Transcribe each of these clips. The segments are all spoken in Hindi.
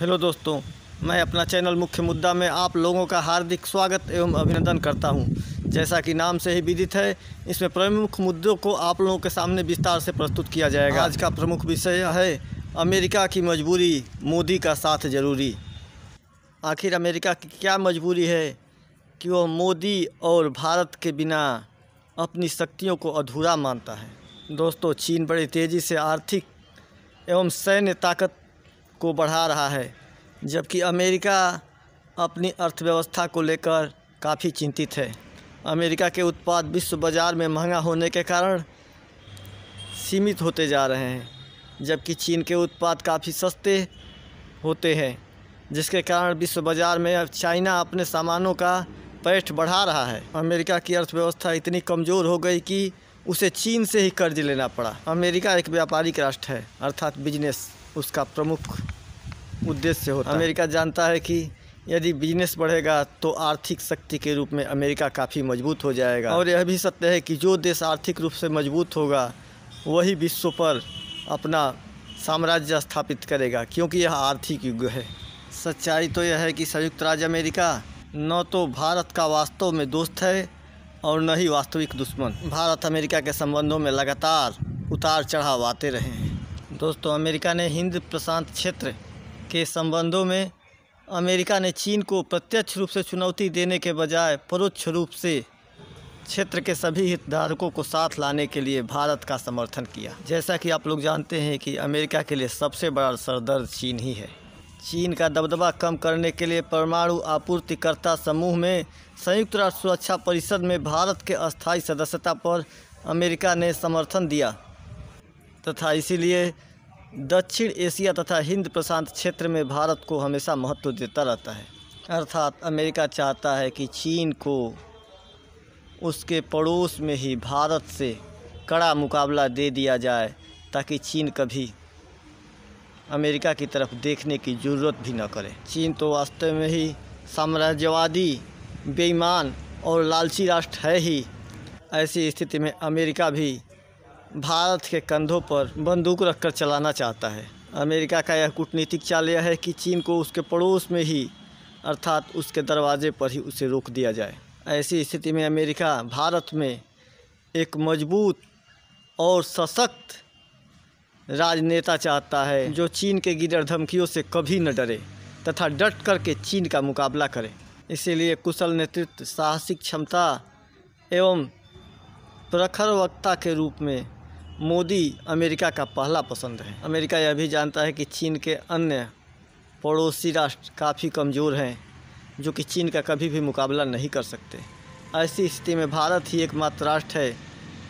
हेलो दोस्तों, मैं अपना चैनल मुख्य मुद्दा में आप लोगों का हार्दिक स्वागत एवं अभिनंदन करता हूं। जैसा कि नाम से ही विदित है, इसमें प्रमुख मुद्दों को आप लोगों के सामने विस्तार से प्रस्तुत किया जाएगा। आज का प्रमुख विषय है अमेरिका की मजबूरी, मोदी का साथ जरूरी। आखिर अमेरिका की क्या मजबूरी है कि वह मोदी और भारत के बिना अपनी शक्तियों को अधूरा मानता है। दोस्तों, चीन बड़ी तेज़ी से आर्थिक एवं सैन्य ताकत को बढ़ा रहा है, जबकि अमेरिका अपनी अर्थव्यवस्था को लेकर काफ़ी चिंतित है। अमेरिका के उत्पाद विश्व बाज़ार में महंगा होने के कारण सीमित होते जा रहे हैं, जबकि चीन के उत्पाद काफ़ी सस्ते होते हैं, जिसके कारण विश्व बाज़ार में अब चाइना अपने सामानों का पैठ बढ़ा रहा है। अमेरिका की अर्थव्यवस्था इतनी कमज़ोर हो गई कि उसे चीन से ही कर्ज लेना पड़ा। अमेरिका एक व्यापारिक राष्ट्र है, अर्थात बिजनेस उसका प्रमुख उद्देश्य होता है। अमेरिका जानता है कि यदि बिजनेस बढ़ेगा तो आर्थिक शक्ति के रूप में अमेरिका काफ़ी मजबूत हो जाएगा, और यह भी सत्य है कि जो देश आर्थिक रूप से मजबूत होगा वही विश्व पर अपना साम्राज्य स्थापित करेगा, क्योंकि यह आर्थिक युग है। सच्चाई तो यह है कि संयुक्त राज्य अमेरिका न तो भारत का वास्तव में दोस्त है और न ही वास्तविक दुश्मन। भारत अमेरिका के संबंधों में लगातार उतार चढ़ाव आते रहे हैं। दोस्तों, अमेरिका ने हिंद प्रशांत क्षेत्र के संबंधों में अमेरिका ने चीन को प्रत्यक्ष रूप से चुनौती देने के बजाय परोक्ष रूप से क्षेत्र के सभी हितधारकों को साथ लाने के लिए भारत का समर्थन किया। जैसा कि आप लोग जानते हैं कि अमेरिका के लिए सबसे बड़ा सरदर्द चीन ही है। चीन का दबदबा कम करने के लिए परमाणु आपूर्तिकर्ता समूह में संयुक्त राष्ट्र सुरक्षा परिषद में भारत के अस्थायी सदस्यता पर अमेरिका ने समर्थन दिया तथा इसीलिए दक्षिण एशिया तथा हिंद प्रशांत क्षेत्र में भारत को हमेशा महत्व देता रहता है। अर्थात अमेरिका चाहता है कि चीन को उसके पड़ोस में ही भारत से कड़ा मुकाबला दे दिया जाए, ताकि चीन कभी अमेरिका की तरफ देखने की ज़रूरत भी न करे। चीन तो वास्तव में ही साम्राज्यवादी, बेईमान और लालची राष्ट्र है ही। ऐसी स्थिति में अमेरिका भी भारत के कंधों पर बंदूक रखकर चलाना चाहता है। अमेरिका का यह कूटनीतिक चाल यह है कि चीन को उसके पड़ोस में ही, अर्थात उसके दरवाजे पर ही उसे रोक दिया जाए। ऐसी स्थिति में अमेरिका भारत में एक मजबूत और सशक्त राजनेता चाहता है, जो चीन के गिरर धमकियों से कभी न डरे तथा डट करके चीन का मुकाबला करे। इसीलिए कुशल नेतृत्व, साहसिक क्षमता एवं प्रखर वक्ता के रूप में मोदी अमेरिका का पहला पसंद है। अमेरिका यह भी जानता है कि चीन के अन्य पड़ोसी राष्ट्र काफ़ी कमज़ोर हैं, जो कि चीन का कभी भी मुकाबला नहीं कर सकते। ऐसी स्थिति में भारत ही एकमात्र राष्ट्र है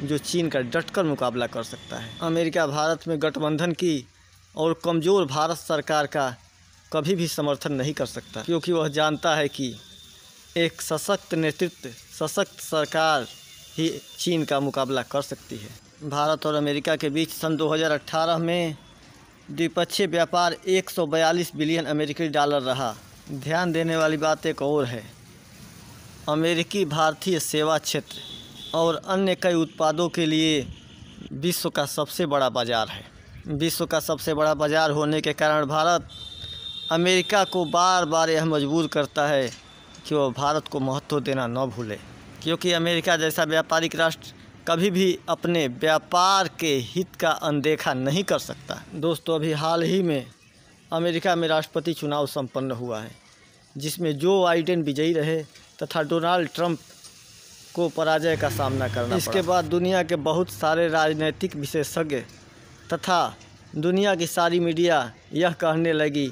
जो चीन का डटकर मुकाबला कर सकता है। अमेरिका भारत में गठबंधन की और कमज़ोर भारत सरकार का कभी भी समर्थन नहीं कर सकता, क्योंकि वह जानता है कि एक सशक्त नेतृत्व, सशक्त सरकार ही चीन का मुकाबला कर सकती है। भारत और अमेरिका के बीच सन 2018 में द्विपक्षीय व्यापार 142 बिलियन अमेरिकी डॉलर रहा। ध्यान देने वाली बात एक और है, अमेरिकी भारतीय सेवा क्षेत्र और अन्य कई उत्पादों के लिए विश्व का सबसे बड़ा बाज़ार है। विश्व का सबसे बड़ा बाज़ार होने के कारण भारत अमेरिका को बार बार यह मजबूर करता है कि वह भारत को महत्व देना न भूले, क्योंकि अमेरिका जैसा व्यापारिक राष्ट्र कभी भी अपने व्यापार के हित का अनदेखा नहीं कर सकता। दोस्तों, अभी हाल ही में अमेरिका में राष्ट्रपति चुनाव संपन्न हुआ है, जिसमें जो बाइडेन विजयी रहे तथा डोनाल्ड ट्रंप को पराजय का सामना करना पड़ा। इसके बाद दुनिया के बहुत सारे राजनीतिक विशेषज्ञ तथा दुनिया की सारी मीडिया यह कहने लगी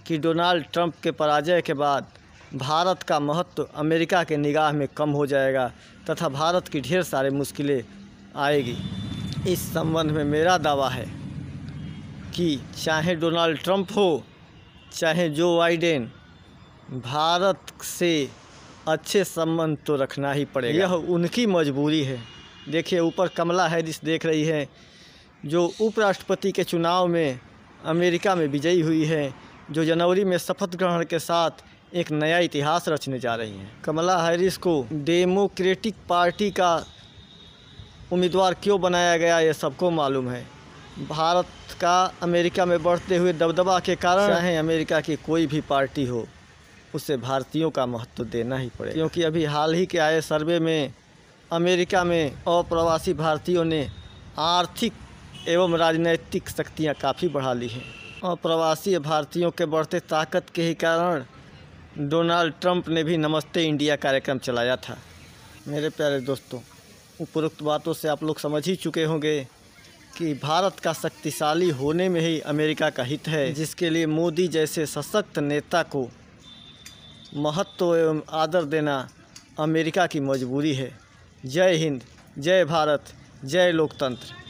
कि डोनाल्ड ट्रंप के पराजय के बाद भारत का महत्व अमेरिका के निगाह में कम हो जाएगा तथा भारत की ढेर सारी मुश्किलें आएगी। इस संबंध में मेरा दावा है कि चाहे डोनाल्ड ट्रंप हो, चाहे जो बाइडेन, भारत से अच्छे संबंध तो रखना ही पड़ेगा। यह उनकी मजबूरी है। देखिए, ऊपर कमला हैरिस देख रही है, जो उपराष्ट्रपति के चुनाव में अमेरिका में विजयी हुई है, जो जनवरी में शपथ ग्रहण के साथ एक नया इतिहास रचने जा रही हैं। कमला हैरिस को डेमोक्रेटिक पार्टी का उम्मीदवार क्यों बनाया गया, ये सबको मालूम है। भारत का अमेरिका में बढ़ते हुए दबदबा के कारण चाहे अमेरिका की कोई भी पार्टी हो, उसे भारतीयों का महत्व देना ही पड़ेगा। क्योंकि अभी हाल ही के आए सर्वे में अमेरिका में अप्रवासी भारतीयों ने आर्थिक एवं राजनैतिक शक्तियाँ काफ़ी बढ़ा ली हैं। अप्रवासी भारतीयों के बढ़ते ताकत के ही कारण डोनाल्ड ट्रंप ने भी नमस्ते इंडिया कार्यक्रम चलाया था। मेरे प्यारे दोस्तों, उपरोक्त बातों से आप लोग समझ ही चुके होंगे कि भारत का शक्तिशाली होने में ही अमेरिका का हित है, जिसके लिए मोदी जैसे सशक्त नेता को महत्व एवं आदर देना अमेरिका की मजबूरी है। जय हिंद, जय भारत, जय लोकतंत्र।